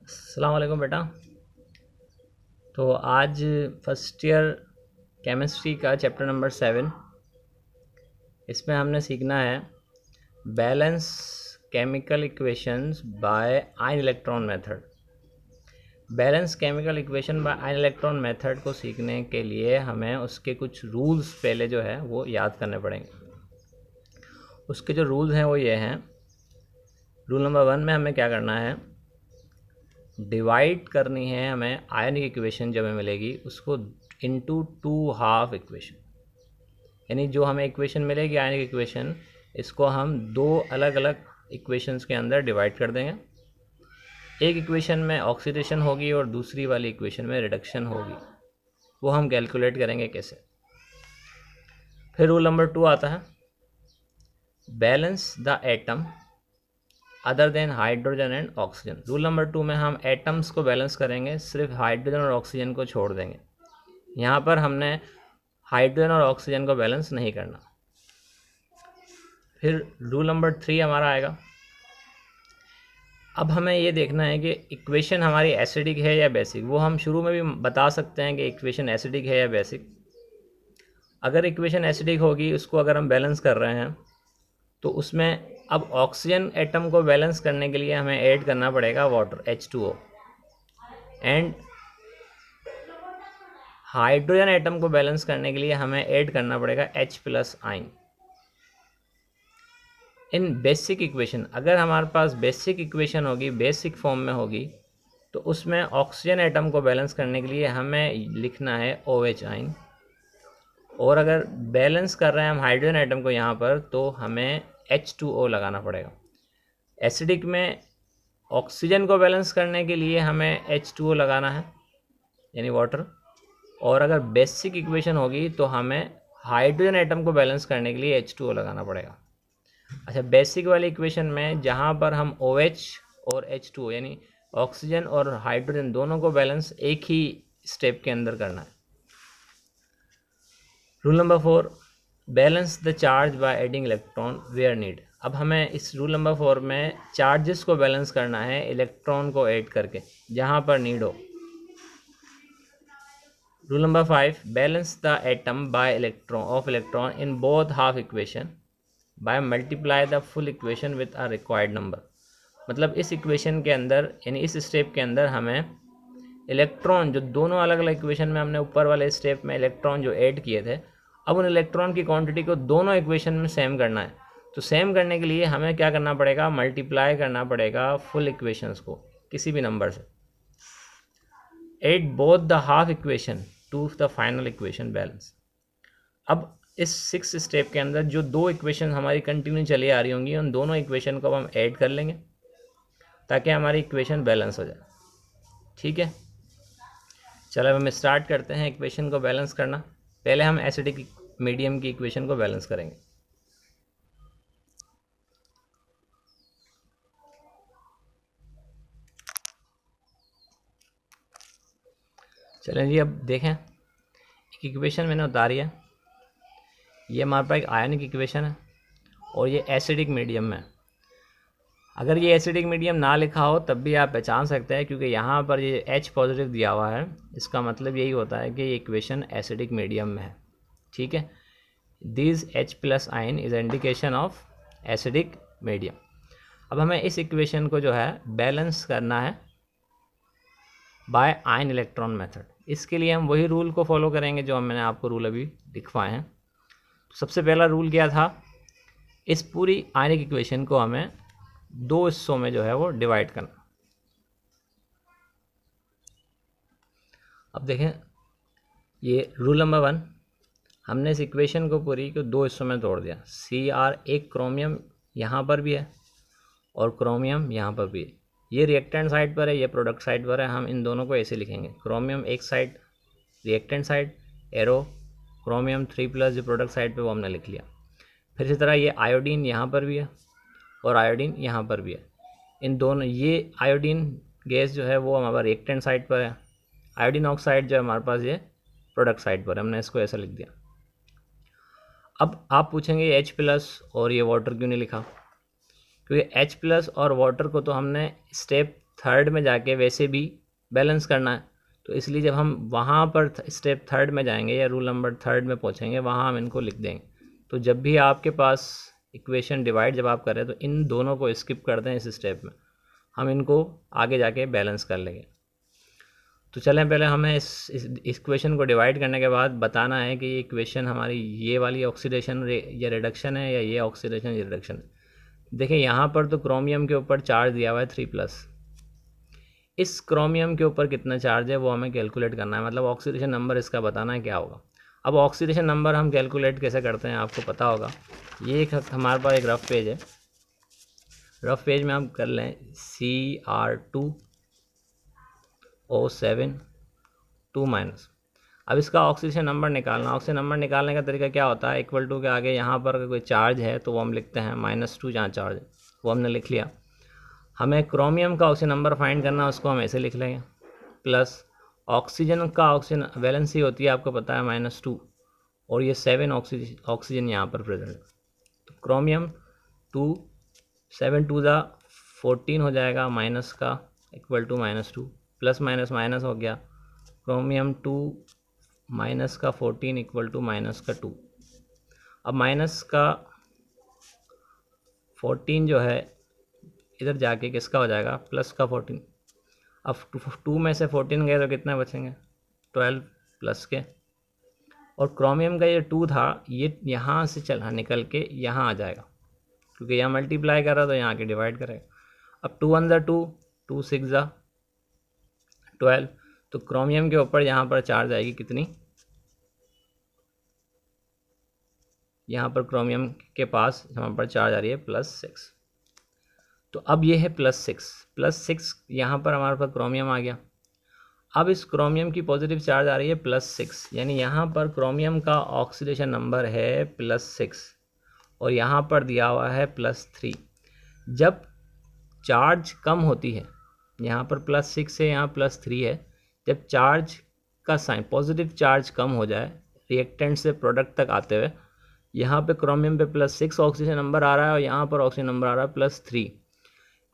अस्सलाम वालेकुम बेटा। तो आज फर्स्ट ईयर केमिस्ट्री का चैप्टर नंबर 7, इसमें हमने सीखना है balance chemical equations bye ion electron method. Balance chemical equation by ion electron method को सीखने के लिए हमें उसके कुछ रूल्स पहले जो है वो याद करने पड़ेंगे। उसके जो रूल्स हैं वो ये हैं। रूल नंबर 1 में हमें क्या करना है, डिवाइड करनी है हमें आयनिक इक्वेशन जब हमें मिलेगी उसको इनटू 2 हाफ इक्वेशन। यानी जो हमें इक्वेशन मिलेगी आयनिक इक्वेशन, इसको हम दो अलग अलग इक्वेशंस के अंदर डिवाइड कर देंगे। एक इक्वेशन में ऑक्सीडेशन होगी और दूसरी वाली इक्वेशन में रिडक्शन होगी। वो हम कैलकुलेट करेंगे कैसे। फिर रूल नंबर 2 आता है, balance the atom other than hydrogen and oxygen. Rule number 2 में हम एटम्स को बैलेंस करेंगे, सिर्फ हाइड्रोजन और ऑक्सीजन को छोड़ देंगे। यहाँ पर हमने हाइड्रोजन और ऑक्सीजन को बैलेंस नहीं करना। फिर रूल नंबर 3 हमारा आएगा। अब हमें ये देखना है कि इक्वेशन हमारी एसिडिक है या बेसिक। वो हम शुरू में भी बता सकते हैं कि इक्वेशन एसिडिक है या बेसिक। अगर इक्वेशन एसिडिक होगी, उसको अगर हम बैलेंस कर रहे हैं तो उसमें अब ऑक्सीजन एटम को बैलेंस करने के लिए हमें ऐड करना पड़ेगा water H2O, and hydrogen atom को बैलेंस करने के लिए हमें ऐड करना पड़ेगा H+ आयन। इन बेसिक इक्वेशन, अगर हमारे पास बेसिक इक्वेशन होगी, बेसिक फॉर्म में होगी, तो उसमें ऑक्सीजन एटम को बैलेंस करने के लिए हमें लिखना है OH आयन। और अगर बैलेंस कर रहे हैं हम हाइड्रोजन एटम को यहाँ पर, तो हमें H2O लगाना पड़ेगा। एसिडिक में ऑक्सीजन को बैलेंस करने के लिए हमें H2O लगाना है, यानी वाटर। और अगर बेसिक इक्वेशन होगी तो हमें हाइड्रोजन एटम को बैलेंस करने के लिए H2O लगाना पड़ेगा। अच्छा, बेसिक वाली इक्वेशन में जहाँ पर हम OH और H2O यानी ऑक्सीजन और हाइड्रोजन दोनों को बैलेंस एक ही स्टेप के अंदर करना है। Rule number 4, balance the charge by adding electron where need. अब हमें इस रूल नंबर 4 में चार्जेस को बैलेंस करना है इलेक्ट्रॉन को ऐड करके, जहाँ पर नीड हो। Rule number 5, balance the atom by electron in both half equation by multiply the full equation with a required number. मतलब इस इक्वेशन के अंदर, यानी इस स्टेप के अंदर हमें इलेक्ट्रॉन जो दोनों अलग अलग इक्वेशन में हमने ऊपर वाले स्टेप में इलेक्ट्रॉन जो ऐड किए थे, अब उन इलेक्ट्रॉन की क्वांटिटी को दोनों इक्वेशन में सेम करना है। तो सेम करने के लिए हमें क्या करना पड़ेगा, मल्टीप्लाई करना पड़ेगा फुल इक्वेशंस को किसी भी नंबर से। Add both the half equation two the final equation balance. अब इस 6 स्टेप के अंदर जो दो इक्वेशन हमारी कंटिन्यू चली आ रही होंगी, उन दोनों इक्वेशन को हम ऐड कर लेंगे ताकि हमारी इक्वेशन बैलेंस हो जाए। ठीक है, चलो अब हम स्टार्ट करते हैं इक्वेशन को बैलेंस करना। पहले हम एसिडिक मीडियम की इक्वेशन को बैलेंस करेंगे। चलें जी, अब देखें, एक इक्वेशन मैंने उतारी है। ये हमारे पास एक आयनिक इक्वेशन है और ये एसिडिक मीडियम में है। अगर ये एसिडिक मीडियम ना लिखा हो तब भी आप पहचान सकते हैं, क्योंकि यहाँ पर ये H पॉजिटिव दिया हुआ है। इसका मतलब यही होता है कि ये इक्वेशन एसिडिक मीडियम में है। ठीक है, this H+ ion is indication of acidic medium. अब हमें इस इक्वेशन को जो है बैलेंस करना है बाय आयन इलेक्ट्रॉन मेथड। इसके लिए हम वही रूल को फॉलो करेंगे जो मैंने आपको रूल अभी लिखवाए हैं। तो सबसे पहला रूल क्या था, इस पूरी आयनिक इक्वेशन को हमें दो हिस्सों में जो है वो डिवाइड करना। अब देखें, ये रूल नंबर 1, हमने इस इक्वेशन को पूरी को दो हिस्सों में तोड़ दिया। Cr, एक क्रोमियम यहाँ पर भी है और क्रोमियम यहाँ पर भी है। ये रिएक्टेंट साइड पर है, ये प्रोडक्ट साइड पर है। हम इन दोनों को ऐसे लिखेंगे, क्रोमियम एक side reactant side, arrow chromium 3+ जो प्रोडक्ट साइड पे, वो हमने लिख लिया। फिर इसी तरह ये आयोडीन यहाँ पर भी है और आयोडीन यहाँ पर भी है। इन दोनों, ये आयोडीन गैस जो है वो हमारा रिएक्टेंट साइड पर है, आयोडीन ऑक्साइड जो है हमारे पास ये प्रोडक्ट साइड पर है। हमने इसको ऐसा लिख दिया। अब आप पूछेंगे H+ और ये वाटर क्यों नहीं लिखा, क्योंकि H+ और वाटर को तो हमने स्टेप थर्ड में जाके वैसे भी बैलेंस करना है, तो इसलिए जब हम वहाँ पर स्टेप थर्ड में जाएंगे या रूल नंबर थर्ड में पहुँचेंगे वहाँ हम इनको लिख देंगे। तो जब भी आपके पास इक्वेशन डिवाइड जब आप करें तो इन दोनों को स्किप कर दें इस स्टेप में, हम इनको आगे जाके बैलेंस कर लेंगे। तो चलें पहले हमें इस इक्वेशन को डिवाइड करने के बाद बताना है कि ये इक्वेशन हमारी ये वाली ऑक्सीडेशन या रिडक्शन है या ये ऑक्सीडेशन या रिडक्शन है। देखिए यहाँ पर तो क्रोमियम के ऊपर चार्ज दिया हुआ है 3+। इस क्रोमियम के ऊपर कितना चार्ज है वो हमें कैलकुलेट करना है, मतलब ऑक्सीडेशन नंबर इसका बताना है क्या होगा। अब ऑक्सीडेशन नंबर हम कैलकुलेट कैसे करते हैं आपको पता होगा। ये एक हमारे पास एक रफ पेज है, रफ पेज में हम कर लें Cr2O7 2-। अब इसका ऑक्सीडेशन नंबर निकालना, ऑक्सीजन नंबर निकालने का तरीका क्या होता है, इक्वल टू के आगे यहाँ पर कोई चार्ज है तो वो हम लिखते हैं -2, जहाँ चार्ज है वो हमने लिख लिया। हमें क्रोमियम का ऑक्सीजन नंबर फाइंड करना है, उसको हम ऐसे लिख लेंगे, प्लस ऑक्सीजन का ऑक्सीजन वैलेंसी होती है आपको पता है -2 और ये 7 ऑक्सीजन यहाँ पर प्रेजेंट है। तो क्रोमियम 2 7 2 14 हो जाएगा, माइनस का equal to -2, plus minus minus हो गया, क्रोमियम 2 माइनस का 14 इक्वल टू माइनस का 2। अब माइनस का 14 जो है इधर जाके किसका हो जाएगा, प्लस का 14। अब 2 में से 14 गए तो कितने बचेंगे, 12 प्लस के। और क्रोमियम का ये 2 था ये यहाँ से चला निकल के यहाँ आ जाएगा, क्योंकि यहाँ मल्टीप्लाई कर रहा तो यहाँ के डिवाइड करेगा। अब 2 1 2, 2 6 12, तो क्रोमियम के ऊपर यहाँ पर चार्ज आएगी कितनी, यहाँ पर क्रोमियम के पास यहाँ पर चार्ज आ रही है +6। तो अब ये है +6 यहाँ पर हमारे पास क्रोमियम आ गया। अब इस क्रोमियम की पॉजिटिव चार्ज आ रही है +6, यानी यहाँ पर क्रोमियम का ऑक्सीडेशन नंबर है +6 और यहाँ पर दिया हुआ है +3। जब चार्ज कम होती है, यहाँ पर +6 है यहाँ +3 है, जब चार्ज का साइन पॉजिटिव चार्ज कम हो जाए रिएक्टेंट से प्रोडक्ट तक आते हुए, यहाँ पे क्रोमियम पे +6 ऑक्सीजन नंबर आ रहा है और यहाँ पर ऑक्सीजन नंबर आ रहा है +3।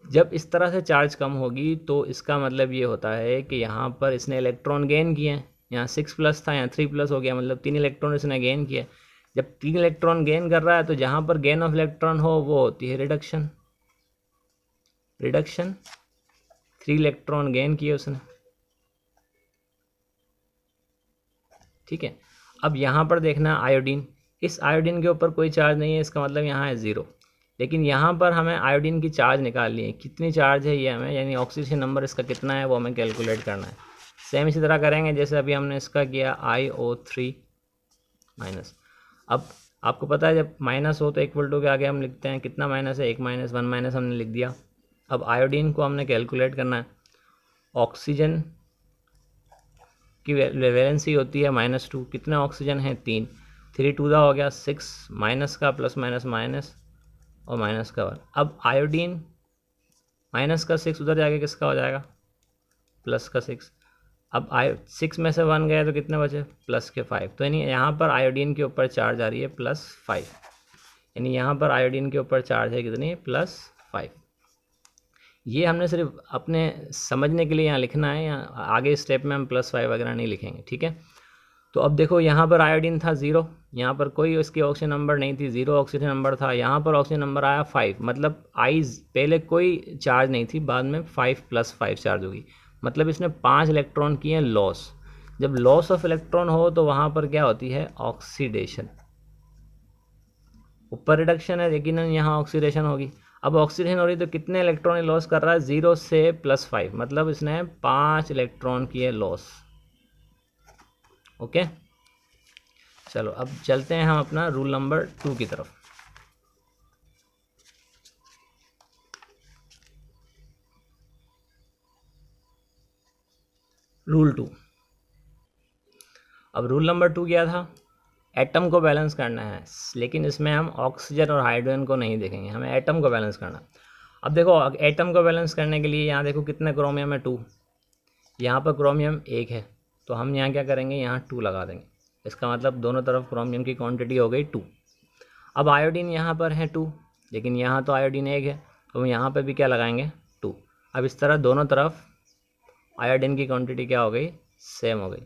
जब इस तरह से चार्ज कम होगी तो इसका मतलब ये होता है कि यहाँ पर इसने इलेक्ट्रॉन गेन किए हैं, यहाँ 6+ था यहाँ 3+ हो गया, मतलब 3 इलेक्ट्रॉन इसने गेन किया। जब 3 इलेक्ट्रॉन गेन कर रहा है तो जहाँ पर गेन ऑफ इलेक्ट्रॉन हो वो होती है रिडक्शन। 3 इलेक्ट्रॉन गेन किए उसने, ठीक है। अब यहाँ पर देखना आयोडीन, इस आयोडीन के ऊपर कोई चार्ज नहीं है, इसका मतलब यहाँ है 0। लेकिन यहाँ पर हमें आयोडीन की चार्ज निकालनी है, कितनी चार्ज है ये हमें, यानी ऑक्सीडेशन नंबर इसका कितना है वो हमें कैलकुलेट करना है। सेम इसी तरह करेंगे जैसे अभी हमने इसका किया IO3-। अब आपको पता है जब माइनस हो तो इक्वल टू के आगे हम लिखते हैं कितना माइनस है, 1 -1 माइनस हमने लिख दिया। अब आयोडीन को हमने कैलकुलेट करना है, ऑक्सीजन की वैलेंसी होती है -2, कितने ऑक्सीजन है 3, 3 2 हो गया 6, माइनस का प्लस माइनस माइनस और माइनस का 1। अब आयोडीन माइनस का 6 उधर जाके किसका हो जाएगा, प्लस का 6। अब 6 में से 1 गए तो कितने बचे, प्लस के 5। तो यानी यहाँ पर आयोडीन के ऊपर चार्ज आ रही है +5, यानी यहाँ पर आयोडीन के ऊपर चार्ज है कितनी, +5। ये हमने सिर्फ अपने समझने के लिए यहाँ लिखना है, यहाँ आगे स्टेप में हम +5 वगैरह नहीं लिखेंगे, ठीक है। तो अब देखो यहाँ पर आयोडीन था 0, यहाँ पर कोई उसकी ऑक्सीजन नंबर नहीं थी, 0 ऑक्सीजन नंबर था, यहाँ पर ऑक्सीजन नंबर आया 5, मतलब पहले कोई चार्ज नहीं थी, बाद में 5 + 5 चार्ज होगी, मतलब इसने 5 इलेक्ट्रॉन किए लॉस। जब लॉस ऑफ इलेक्ट्रॉन हो तो वहाँ पर क्या होती है, ऑक्सीडेशन। ऊपर रिडक्शन है लेकिन यहाँ ऑक्सीडेशन होगी। अब ऑक्सीडेशन हो रही तो कितने इलेक्ट्रॉन लॉस कर रहा है, 0 से +5, मतलब इसने 5 इलेक्ट्रॉन किए लॉस। ओके, चलो अब चलते हैं हम अपना रूल नंबर 2 की तरफ। रूल 2। अब रूल नंबर 2 क्या था, एटम को बैलेंस करना है, लेकिन इसमें हम ऑक्सीजन और हाइड्रोजन को नहीं देखेंगे, हमें एटम को बैलेंस करना। अब देखो एटम को बैलेंस करने के लिए यहाँ देखो कितने क्रोमियम है, 2, यहाँ पर क्रोमियम 1 है, तो हम यहाँ क्या करेंगे, यहाँ 2 लगा देंगे, इसका मतलब दोनों तरफ क्रोमियम की क्वांटिटी हो गई 2। अब आयोडीन यहाँ पर है 2, लेकिन यहाँ तो आयोडीन 1 है, तो हम यहाँ पर भी क्या लगाएंगे, 2। अब इस तरह दोनों तरफ आयोडीन की क्वांटिटी क्या हो गई, सेम हो गई।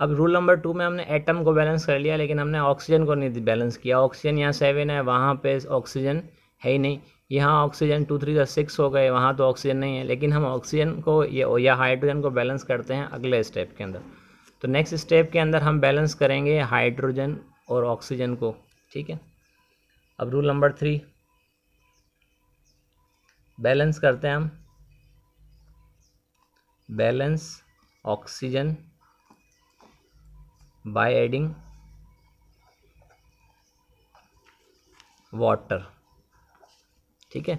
अब रूल नंबर 2 में हमने एटम को बैलेंस कर लिया, लेकिन हमने ऑक्सीजन को नहीं बैलेंस किया। ऑक्सीजन यहाँ 7 है, वहाँ पे ऑक्सीजन है ही नहीं। यहाँ ऑक्सीजन 2 3 6 हो गए, वहाँ तो ऑक्सीजन नहीं है। लेकिन हम ऑक्सीजन को या हाइड्रोजन को बैलेंस करते हैं अगले स्टेप के अंदर। तो नेक्स्ट स्टेप के अंदर हम बैलेंस करेंगे हाइड्रोजन और ऑक्सीजन को, ठीक है। अब रूल नंबर 3 बैलेंस करते हैं हम, balance oxygen by adding water, ठीक है।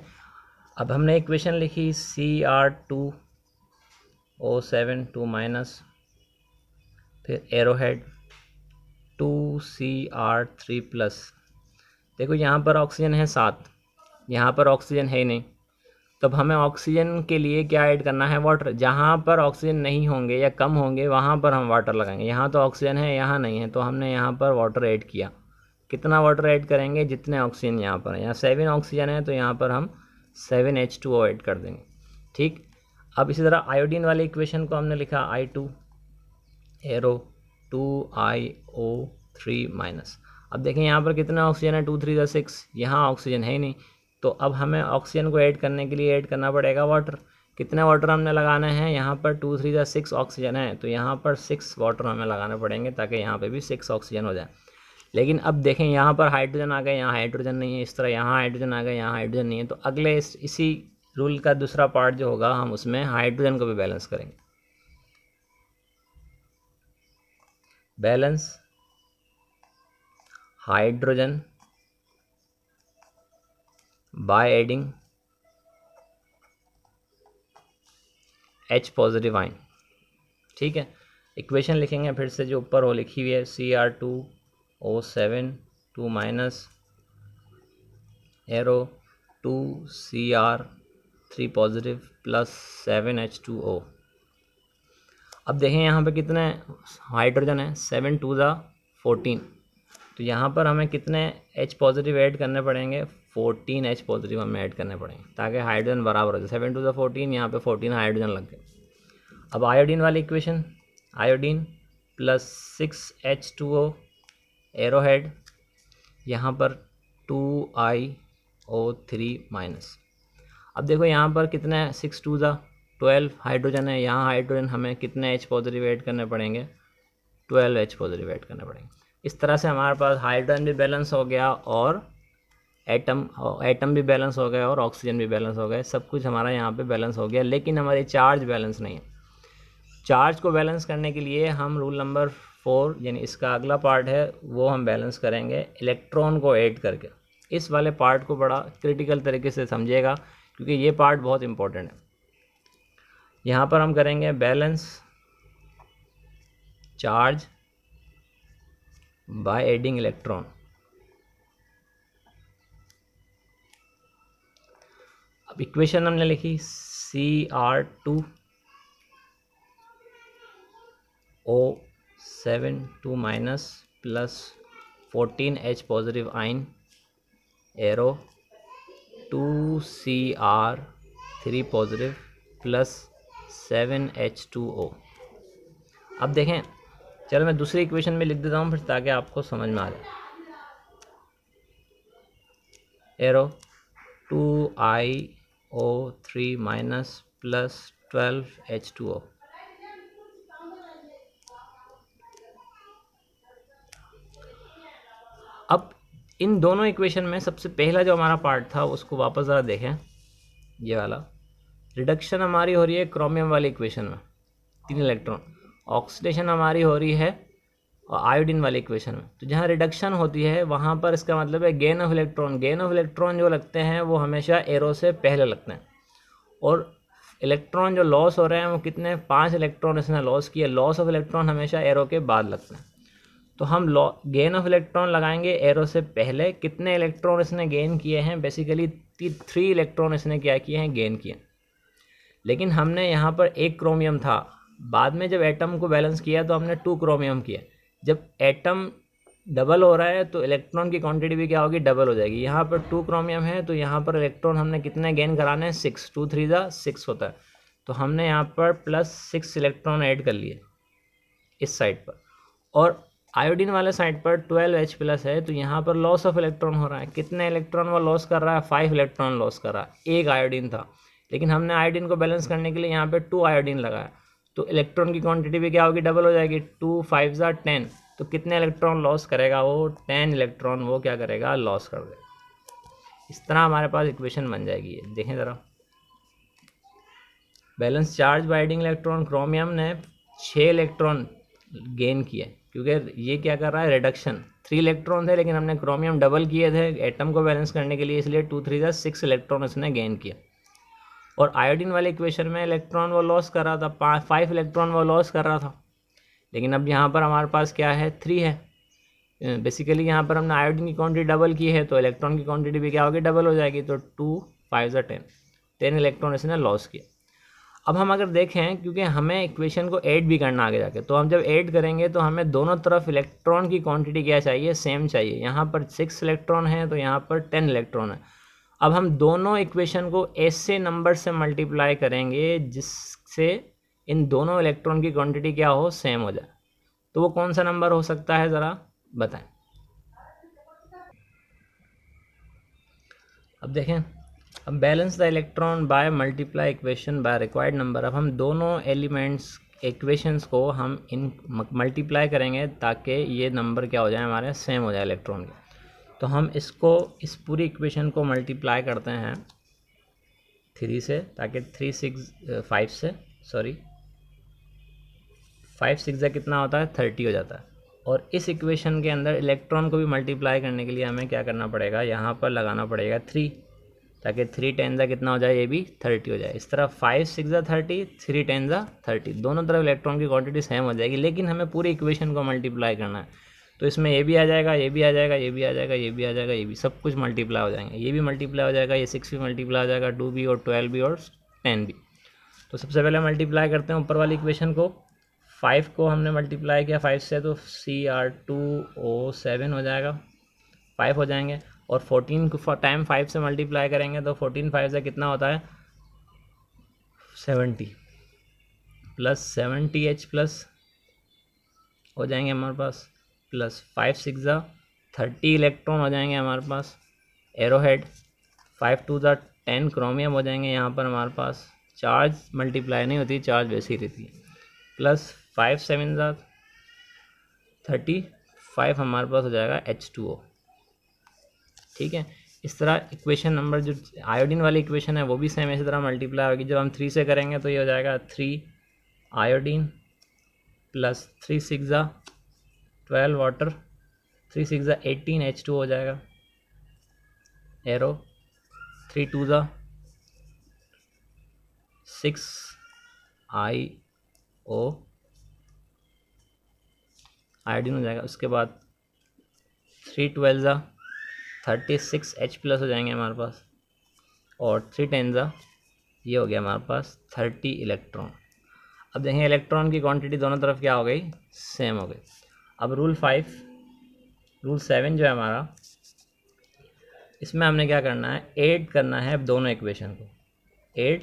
अब हमने इक्वेशन लिखी Cr2O7 2 माइनस, फिर एरोहेड 2Cr3 प्लस। देखो यहाँ पर ऑक्सीजन है 7, यहाँ पर ऑक्सीजन है ही नहीं। तब हमें ऑक्सीजन के लिए क्या ऐड करना है, वाटर। जहाँ पर ऑक्सीजन नहीं होंगे या कम होंगे वहाँ पर हम वाटर लगाएंगे। यहाँ तो ऑक्सीजन है, यहाँ नहीं है, तो हमने यहाँ पर वाटर ऐड किया। कितना वाटर ऐड करेंगे, जितने ऑक्सीजन यहाँ पर है। यहाँ 7 ऑक्सीजन है तो यहाँ पर हम 7H2O ऐड कर देंगे, ठीक। अब इसी तरह आयोडीन वाली इक्वेशन को हमने लिखा I2 एरो 2IO3 माइनस। अब देखें यहाँ पर कितना ऑक्सीजन है, 2 3 6, यहाँ ऑक्सीजन है ही नहीं। तो अब हमें ऑक्सीजन को ऐड करने के लिए ऐड करना पड़ेगा वाटर। कितने वाटर हमने लगाने हैं, यहाँ पर 2 3 6 ऑक्सीजन है, तो यहाँ पर 6 वाटर हमें लगाने पड़ेंगे ताकि यहाँ पे भी 6 ऑक्सीजन हो जाए। लेकिन अब देखें यहाँ पर हाइड्रोजन आ गए, यहाँ हाइड्रोजन नहीं है। इस तरह यहाँ हाइड्रोजन आ गए, यहाँ हाइड्रोजन नहीं है। तो अगले इसी रूल का दूसरा पार्ट जो होगा, हम उसमें हाइड्रोजन को भी बैलेंस करेंगे। Balance hydrogen by adding H positive ion, ठीक है। इक्वेशन लिखेंगे फिर से जो ऊपर वो लिखी हुई है Cr2O7 2 minus arrow 2Cr3 positive plus 7H2O। अब देखें यहाँ पे कितने हाइड्रोजन है, 7 2 14। तो यहाँ पर हमें कितने H पॉजिटिव ऐड करने पड़ेंगे, 14 H पॉजिटिव हमें ऐड करने पड़ेंगे ताकि हाइड्रोजन बराबर हो जाए। 7 2 14, यहाँ पे 14 हाइड्रोजन लग गए। अब आयोडीन वाली equation, iodine plus 6H2O arrowhead, यहाँ पर 2IO3 माइनस। अब देखो यहाँ पर कितने 6 2 12 हाइड्रोजन है। यहाँ हाइड्रोजन हमें कितने H पॉजिटिव ऐड करने पड़ेंगे, 12 H पॉजिटिव ऐड करने पड़ेंगे। इस तरह से हमारे पास हाइड्रोजन भी बैलेंस हो गया और एटम भी बैलेंस हो गया और ऑक्सीजन भी बैलेंस हो गए। सब कुछ हमारा यहाँ पे बैलेंस हो गया, लेकिन हमारी चार्ज बैलेंस नहीं है। चार्ज को बैलेंस करने के लिए हम रूल नंबर 4 यानी इसका अगला पार्ट है वो हम बैलेंस करेंगे इलेक्ट्रॉन को ऐड करके। इस वाले पार्ट को बड़ा क्रिटिकल तरीके से समझिएगा क्योंकि ये पार्ट बहुत इंपॉर्टेंट है। यहाँ पर हम करेंगे balance charge by adding electron. अब इक्वेशन हमने लिखी Cr2O7 2 minus plus 14H positive ion arrow 2Cr3 positive plus 7H2O। अब देखें, चलो मैं दूसरी इक्वेशन में लिख देता हूँ फिर ताकि आपको समझ में आ जाए। Arrow 2IO3 minus plus 12H2O। अब इन दोनों इक्वेशन में सबसे पहला जो हमारा पार्ट था उसको वापस ज़रा देखें। ये वाला रिडक्शन हमारी हो रही है क्रोमियम वाली इक्वेशन में 3 इलेक्ट्रॉन, ऑक्सीडेशन हमारी हो रही है आयोडीन वाली इक्वेशन में। तो जहाँ रिडक्शन होती है वहाँ पर इसका मतलब है gain of electron. Gain of electron जो लगते हैं वो हमेशा एरो से पहले लगते हैं, और इलेक्ट्रॉन जो लॉस हो रहे हैं वो कितने 5 इलेक्ट्रॉन इसने लॉस किए। लॉस ऑफ इलेक्ट्रॉन हमेशा एरो के बाद लगते हैं। तो हम गेन ऑफ इलेक्ट्रॉन लगाएंगे एरो से पहले। कितने इलेक्ट्रॉन इसने गेन किए हैं, बेसिकली 3 इलेक्ट्रॉन इसने क्या किए हैं, गेन किए। लेकिन हमने यहाँ पर 1 क्रोमियम था, बाद में जब एटम को बैलेंस किया तो हमने 2 क्रोमियम किया। जब एटम डबल हो रहा है तो इलेक्ट्रॉन की क्वांटिटी भी क्या होगी, डबल हो जाएगी। यहाँ पर 2 क्रोमियम है तो यहाँ पर इलेक्ट्रॉन हमने कितने गेन कराने हैं, 6, 2 3 जा 6 होता है, तो हमने यहाँ पर +6 इलेक्ट्रॉन ऐड कर लिए इस साइड पर। और आयोडीन वाले साइड पर 12H+ है तो यहाँ पर लॉस ऑफ इलेक्ट्रॉन हो रहा है। कितने इलेक्ट्रॉन वो लॉस कर रहा है, 5 इलेक्ट्रॉन लॉस कर रहा है। एक आयोडीन था, लेकिन हमने आयोडीन को बैलेंस करने के लिए यहाँ पे 2 आयोडीन लगाया, तो इलेक्ट्रॉन की क्वांटिटी भी क्या होगी, डबल हो जाएगी। 2 5 जा 10, तो कितने इलेक्ट्रॉन लॉस करेगा वो, 10 इलेक्ट्रॉन वो क्या करेगा, लॉस कर देगा। इस तरह हमारे पास इक्वेशन बन जाएगी। ये देखें ज़रा, balance charge binding electron, chromium ने 6 इलेक्ट्रॉन गेन किए, क्योंकि ये क्या कर रहा है, रिडक्शन। 3 इलेक्ट्रॉन थे लेकिन हमने क्रोमियम डबल किए थे एटम को बैलेंस करने के लिए, इसलिए 2 3 जा 6 इलेक्ट्रॉन इसने गेन किया। और आयोडीन वाले इक्वेशन में इलेक्ट्रॉन वो लॉस कर रहा था, 5 इलेक्ट्रॉन वो लॉस कर रहा था, लेकिन अब यहाँ पर हमारे पास क्या है, 3 है। बेसिकली यहाँ पर हमने आयोडीन की क्वांटिटी डबल की है तो इलेक्ट्रॉन की क्वांटिटी भी क्या होगी, डबल हो जाएगी। तो 2 5 जा 10 इलेक्ट्रॉन इसने लॉस किया। अब हम अगर देखें, क्योंकि हमें इक्वेशन को ऐड भी करना आगे जाके, तो हम जब ऐड करेंगे तो हमें दोनों तरफ इलेक्ट्रॉन की क्वांटिटी क्या चाहिए, सेम चाहिए। यहाँ पर 6 इलेक्ट्रॉन है तो यहाँ पर 10 इलेक्ट्रॉन है। अब हम दोनों इक्वेशन को ऐसे नंबर से मल्टीप्लाई करेंगे जिससे इन दोनों इलेक्ट्रॉन की क्वांटिटी क्या हो, सेम हो जाए। तो वो कौन सा नंबर हो सकता है, ज़रा बताएं। अब देखें, अब balance the electron by multiply equation by required number. अब हम दोनों एलिमेंट्स इक्वेशंस को हम इन मल्टीप्लाई करेंगे ताकि ये नंबर क्या हो जाए, हमारे सेम हो जाए इलेक्ट्रॉन के। तो हम इसको, इस पूरी इक्वेशन को मल्टीप्लाई करते हैं 3 से, ताकि 3 6 5 से, सॉरी 5 6 जा कितना होता है, 30 हो जाता है। और इस इक्वेशन के अंदर इलेक्ट्रॉन को भी मल्टीप्लाई करने के लिए हमें क्या करना पड़ेगा, यहाँ पर लगाना पड़ेगा 3, ताकि 3 10 जा कितना हो जाए, ये भी 30 हो जाए। इस तरह 5 6 जा 30, 3 10 जा 30, दोनों तरफ इलेक्ट्रॉन की क्वांटिटी सेम हो जाएगी, लेकिन हमें पूरी इक्वेशन को मल्टीप्लाई करना है। तो इसमें ये भी आ जाएगा, ये भी आ जाएगा, ये भी आ जाएगा, ये भी आ जाएगा, ये भी, सब कुछ मल्टीप्लाई हो जाएंगे। ये भी मल्टीप्लाई हो जाएगा, ये 6 भी मल्टीप्लाई हो जाएगा, 2 भी और 12 भी और 10 भी। तो सबसे पहले मल्टीप्लाई करते हैं ऊपर वाली इक्वेशन को। 5 को हमने मल्टीप्लाई किया 5 से, तो Cr2O7 हो जाएगा, 5 हो जाएंगे। और 14 को टाइम 5 से मल्टीप्लाई करेंगे तो 14 5 से कितना होता है, 70, प्लस 70H+ हो जाएंगे हमारे पास, प्लस 5 6 जा 30 इलेक्ट्रॉन हो जाएंगे हमारे पास, एरोहेड 5 2 जा 10 क्रोमियम हो जाएंगे यहाँ पर हमारे पास। चार्ज मल्टीप्लाई नहीं होती, चार्ज वैसे ही रहती है, प्लस 5 7 जा 35 हमारे पास हो जाएगा H2O। ठीक है, इस तरह इक्वेशन नंबर जो आयोडीन वाली इक्वेशन है वो भी सेम इसी तरह मल्टीप्लाई होगी। जब हम 3 से करेंगे तो ये हो जाएगा 3 आयोडीन प्लस 3 6 जा 12 वाटर, 3 6 जा 18 H2 हो जाएगा, एरो 3 2 जा 6 IO आयोडीन हो जाएगा। उसके बाद 3 12 जा 36 H+ हो जाएंगे हमारे पास, और 3 10 जा ये हो गया हमारे पास 30 इलेक्ट्रॉन। अब देखें इलेक्ट्रॉन की क्वांटिटी दोनों तरफ क्या हो गई, सेम हो गई। अब रूल 7 जो है हमारा, इसमें हमने क्या करना है, ऐड करना है अब दोनों इक्वेशन को, ऐड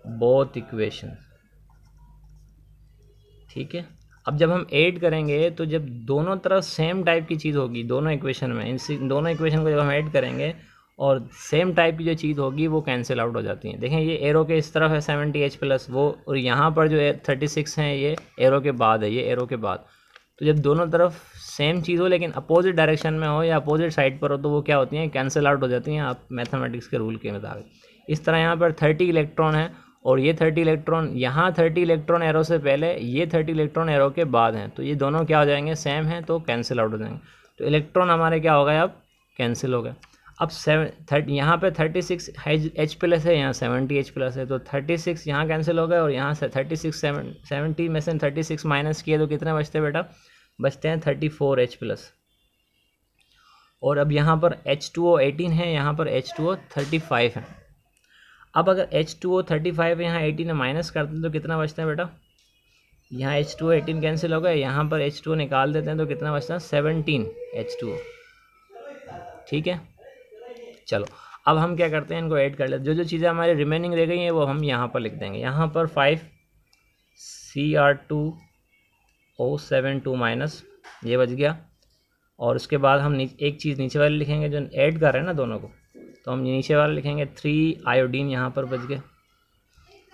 बोथ इक्वेशन। ठीक है, अब जब हम ऐड करेंगे तो जब दोनों तरफ सेम टाइप की चीज़ होगी दोनों इक्वेशन में, इन दोनों इक्वेशन को जब हम ऐड करेंगे और सेम टाइप की जो चीज़ होगी वो कैंसिल आउट हो जाती है। देखें ये एरो के इस तरफ है 70H+ वो, और यहाँ पर जो 36 हैं ये एरो के बाद है, ये एरो के बाद। तो जब दोनों तरफ सेम चीज़ हो लेकिन अपोजिट डायरेक्शन में हो या अपोजिट साइड पर हो तो वो क्या होती हैं, कैंसिल आउट हो जाती हैं आप मैथमेटिक्स के रूल के मुताबिक। इस तरह यहाँ पर 30 इलेक्ट्रॉन है और ये 30 इलेक्ट्रॉन, यहाँ 30 इलेक्ट्रॉन एरो से पहले, ये 30 इलेक्ट्रॉन एरो के बाद हैं, तो ये दोनों क्या हो जाएंगे, सेम हैं, तो कैंसिल आउट हो जाएंगे। तो इलेक्ट्रॉन हमारे क्या हो गए, अब कैंसिल हो गए। अब 30 यहाँ पे 36 H+ है, यहाँ 70H+ है, तो 36 यहाँ कैंसिल हो गए और यहाँ से 36 70 में से 36 माइनस किए तो कितने बचते बेटा, बचते हैं 34 H+। और अब यहाँ पर H2O 18 है, यहाँ पर H2O 35 है। अब अगर H2O 35 यहाँ 18 माइनस करते हैं तो कितना बचता है बेटा, यहाँ H2O 18 कैंसिल हो गया, यहाँ पर H2O निकाल देते हैं तो कितना बचता है 17 H2O। ठीक है, चलो अब हम क्या करते हैं, इनको ऐड कर लेते हैं। जो जो चीज़ें हमारी रिमेनिंग रह गई हैं वो हम यहाँ पर लिख देंगे। यहाँ पर 5 Cr2O72 माइनस, ये बच गया। और उसके बाद हम एक चीज़ नीचे वाले लिखेंगे जो ऐड कर रहे हैं ना दोनों को, तो हम नीचे वाले लिखेंगे 3 आयोडीन, यहाँ पर बच गए।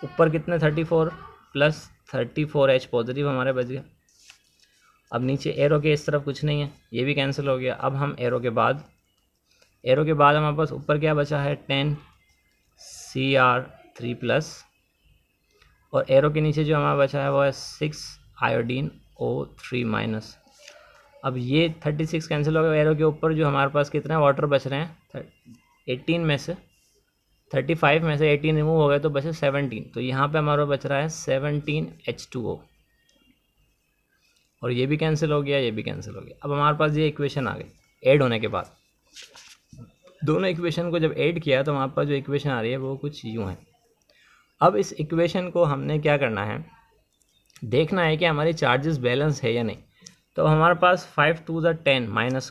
ऊपर कितने 34 प्लस 34H पॉजिटिव हमारे बच गए। अब नीचे एरो के इस तरफ कुछ नहीं है, ये भी कैंसिल हो गया। अब हम एरो के बाद हमारे पास ऊपर क्या बचा है 10 Cr3 प्लस, और एरो के नीचे जो हमारा बचा है वो है 6 आयोडीन O3 माइनस। अब ये 36 कैंसिल हो गया। एरो के ऊपर जो हमारे पास कितने वाटर बच रहे हैं 18 में से 35 में से 18 रिमूव हो गए तो बचे 17। तो यहाँ पे हमारा बच रहा है 17 H2O, और ये भी कैंसिल हो गया, ये भी कैंसिल हो गया। अब हमारे पास ये इक्वेशन आ गई ऐड होने के बाद। दोनों इक्वेशन को जब ऐड किया तो हमारे पास जो इक्वेशन आ रही है वो कुछ यूँ है। अब इस इक्वेशन को हमने क्या करना है, देखना है कि हमारी चार्जेस बैलेंस है या नहीं। तो हमारे पास 5 to the 10 माइनस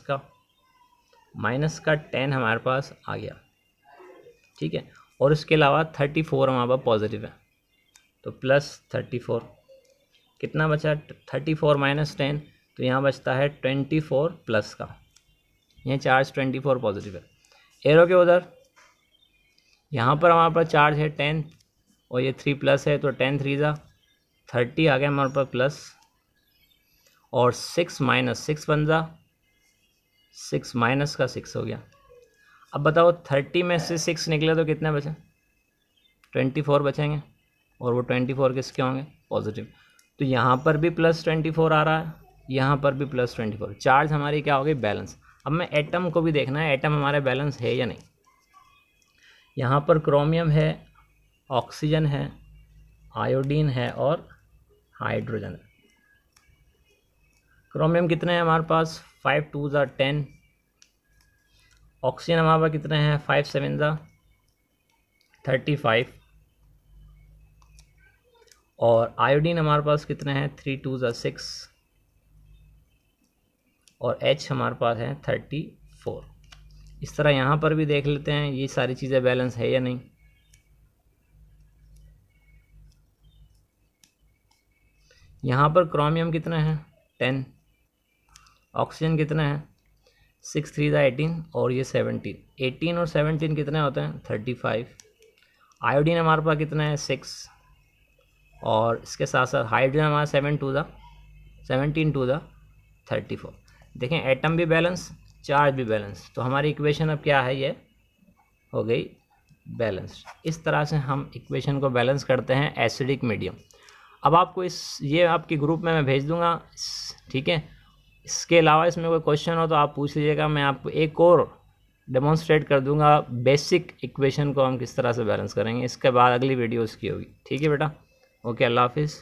का 10 हमारे पास आ गया। ठीक है, और इसके अलावा 34 हमारे पास पॉजिटिव है, तो प्लस 34 कितना बचा 34 माइनस 10, तो यहाँ बचता है 24 प्लस का। यह चार्ज 24 पॉजिटिव है। एरो के उधर यहाँ पर हमारे पास चार्ज है 10 और ये 3 प्लस है, तो 10 3 जा 30 आ गया हमारे पास प्लस, और 6 माइनस 6 बन जा 6 माइनस का 6 हो गया। अब बताओ 30 में से 6 निकले तो कितने बचे 24 बचेंगे, और वो 24 किसके होंगे पॉजिटिव। तो यहाँ पर भी प्लस 24 आ रहा है, यहाँ पर भी प्लस 24। चार्ज हमारी क्या हो गई बैलेंस। अब मैं एटम को भी देखना है, एटम हमारे बैलेंस है या नहीं। यहाँ पर क्रोमियम है, ऑक्सीजन है, आयोडीन है और हाइड्रोजन है। क्रोमियम कितने हैं हमारे पास 5 2 जा 10, ऑक्सीजन हमारे पास कितने हैं 5 7 जा 35, और आयोडीन हमारे पास कितने हैं 3 2 जा 6, और H हमारे पास है 34। इस तरह यहाँ पर भी देख लेते हैं ये सारी चीज़ें बैलेंस है या नहीं। यहाँ पर क्रोमियम कितने हैं 10, ऑक्सीजन कितने हैं 6 3 जा 18, और ये 17। 18 और 17 कितने होते हैं 35। आयोडीन हमारे पास कितना है 6, और इसके साथ साथ हाइड्रोजन हमारा 17 2 जा 34। देखें एटम भी बैलेंस, चार्ज भी बैलेंस, तो हमारी इक्वेशन अब क्या है, ये हो गई बैलेंस। इस तरह से हम इक्वेशन को बैलेंस करते हैं एसिडिक मीडियम। अब आपको ये आपके ग्रुप में मैं भेज दूंगा, ठीक है। इसके अलावा इसमें कोई क्वेश्चन हो तो आप पूछ लीजिएगा, मैं आपको एक और डेमोन्स्ट्रेट कर दूंगा बेसिक इक्वेशन को हम किस तरह से बैलेंस करेंगे। इसके बाद अगली वीडियो उसकी होगी, ठीक है बेटा। ओके, अल्लाह हाफिज़।